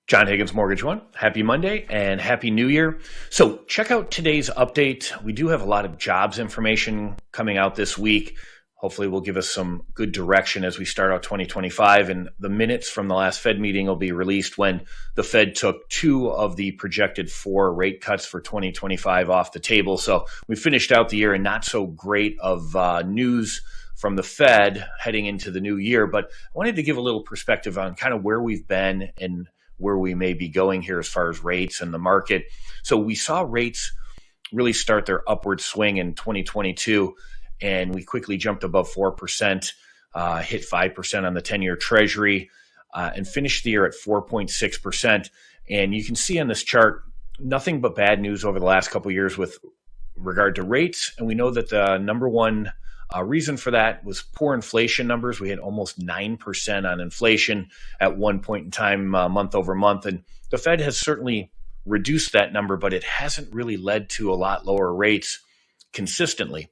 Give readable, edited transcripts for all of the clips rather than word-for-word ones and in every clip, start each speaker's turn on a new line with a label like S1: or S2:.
S1: John Higgins, Mortgage One. Happy Monday and Happy New Year. So check out today's update. We do have a lot of jobs information coming out this week. Hopefully will give us some good direction as we start out 2025. And the minutes from the last Fed meeting will be released when the Fed took 2 of the projected 4 rate cuts for 2025 off the table. So we finished out the year in not so great of news from the Fed heading into the new year. But I wanted to give a little perspective on kind of where we've been and where we may be going here as far as rates and the market. So we saw rates really start their upward swing in 2022, and we quickly jumped above 4%, hit 5% on the 10-year Treasury, and finished the year at 4.6%. And you can see on this chart, nothing but bad news over the last couple of years with regard to rates. And we know that the number one reason for that was poor inflation numbers. We had almost 9% on inflation at one point in time, month over month. And the Fed has certainly reduced that number, but it hasn't really led to a lot lower rates consistently.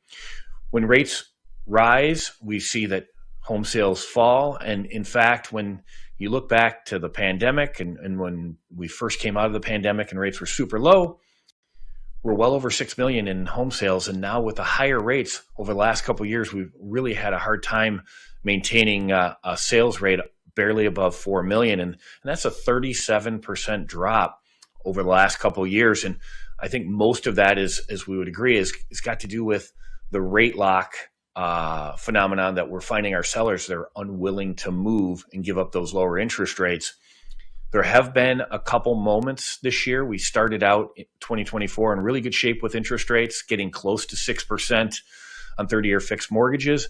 S1: When rates rise, we see that home sales fall. And in fact, when you look back to the pandemic and when we first came out of the pandemic and rates were super low, we're well over 6 million in home sales. And now with the higher rates over the last couple of years, we've really had a hard time maintaining a sales rate barely above 4 million. And that's a 37% drop over the last couple of years. And I think most of that is, as we would agree, is got to do with the rate lock phenomenon that we're finding our sellers, they're unwilling to move and give up those lower interest rates. There have been a couple moments this year. We started out in 2024 in really good shape with interest rates, getting close to 6% on 30-year fixed mortgages.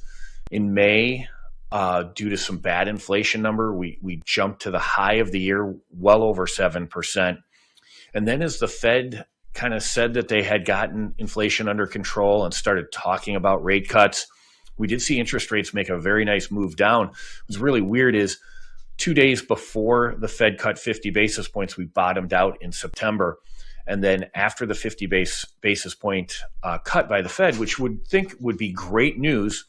S1: In May, due to some bad inflation number, we jumped to the high of the year, well over 7%. And then as the Fed kind of said that they had gotten inflation under control and started talking about rate cuts, we did see interest rates make a very nice move down. What was really weird is 2 days before the Fed cut 50 basis points, we bottomed out in September. And then after the 50 basis point cut by the Fed, which would think would be great news,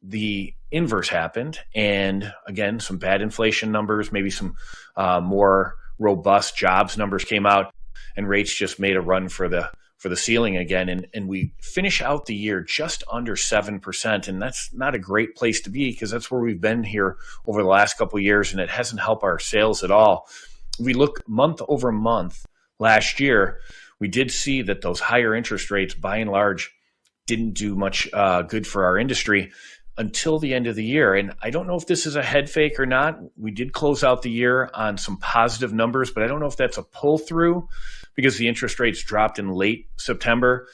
S1: the inverse happened. And again, some bad inflation numbers, maybe some more robust jobs numbers came out, and rates just made a run for the ceiling again. And we finish out the year just under 7%. And that's not a great place to be because that's where we've been here over the last couple of years, and it hasn't helped our sales at all. If we look month over month last year, we did see that those higher interest rates, by and large, didn't do much good for our industry until the end of the year. And I don't know if this is a head fake or not. We did close out the year on some positive numbers, but I don't know if that's a pull through because the interest rates dropped in late September,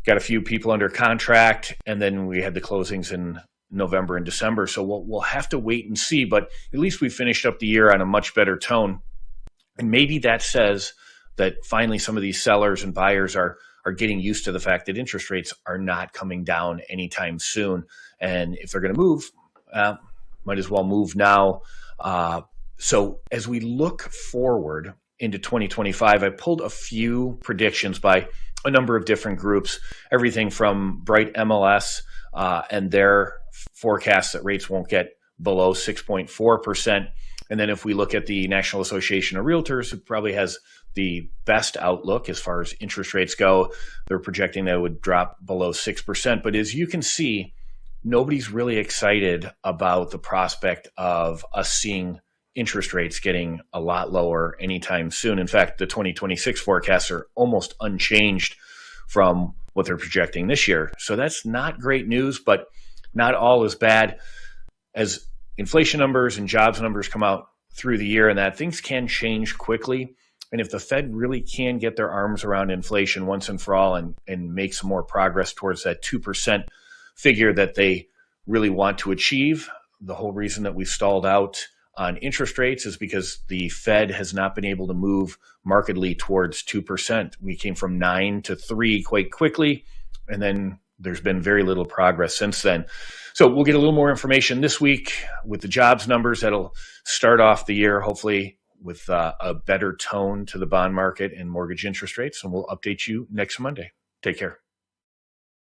S1: got a few people under contract, and then we had the closings in November and December. So we'll have to wait and see, but at least we finished up the year on a much better tone. And maybe that says that finally some of these sellers and buyers are getting used to the fact that interest rates are not coming down anytime soon. And if they're going to move, might as well move now. So as we look forward into 2025, I pulled a few predictions by a number of different groups, everything from Bright MLS and their forecasts that rates won't get below 6.4%. And then if we look at the National Association of Realtors, who probably has the best outlook as far as interest rates go, they're projecting that it would drop below 6%. But as you can see, nobody's really excited about the prospect of us seeing interest rates getting a lot lower anytime soon. In fact, the 2026 forecasts are almost unchanged from what they're projecting this year. So that's not great news, but not all is bad. As inflation numbers and jobs numbers come out through the year, and that things can change quickly. And if the Fed really can get their arms around inflation once and for all and make some more progress towards that 2% figure that they really want to achieve, the whole reason that we've stalled out on interest rates is because the Fed has not been able to move markedly towards 2%. We came from 9 to 3 quite quickly, and then there's been very little progress since then. So we'll get a little more information this week with the jobs numbers that'll start off the year, hopefully with a better tone to the bond market and mortgage interest rates. And we'll update you next Monday. Take care.